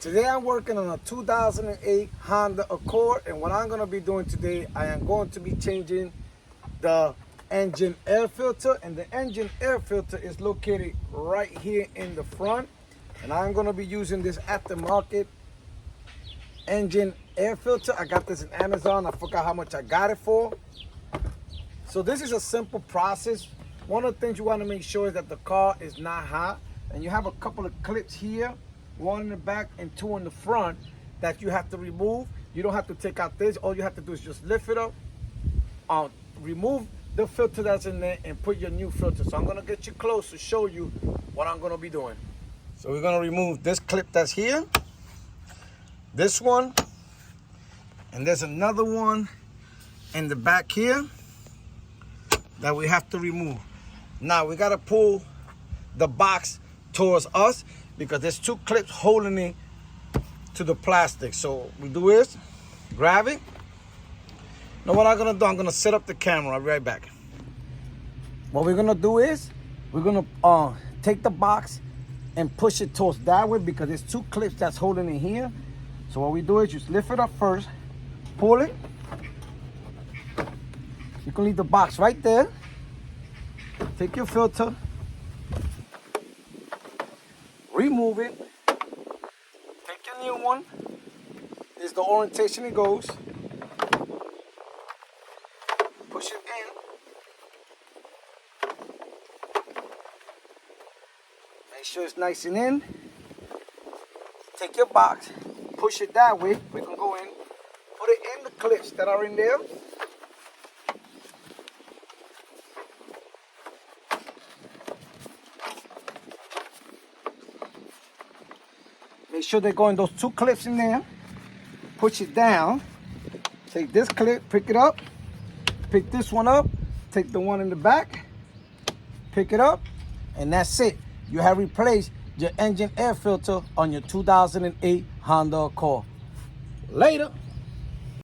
Today I'm working on a 2008 Honda Accord, and what I'm going to be doing today, I am going to be changing the engine air filter, and the engine air filter is located right here in the front, and I'm going to be using this aftermarket engine air filter. I got this in Amazon. I forgot how much I got it for. So this is a simple process. One of the things you want to make sure is that the car is not hot, and you have a couple of clips here, one in the back and two in the front, that you have to remove. You don't have to take out this. All you have to do is just lift it up, remove the filter that's in there, and put your new filter. So I'm gonna get you close to show you what I'm gonna be doing. So we're gonna remove this clip that's here, this one, and there's another one in the back here that we have to remove. Now we gotta pull the box towards us because there's two clips holding it to the plastic. So we do is grab it. Now what I'm gonna do, I'm gonna set up the camera. I'll be right back. What we're gonna do is we're gonna take the box and push it towards that way because there's two clips that's holding it here. So what we do is just lift it up first, pull it. You can leave the box right there. Take your filter, remove it, take your new one. This is the orientation it goes. Push it in. Make sure it's nice and in. Take your box, push it that way. We can go in, put it in the clips that are in there. Make sure they go in those two clips in there. Push it down. Take this clip, pick it up. Pick this one up. Take the one in the back. Pick it up. And that's it. You have replaced your engine air filter on your 2008 Honda Accord. Later.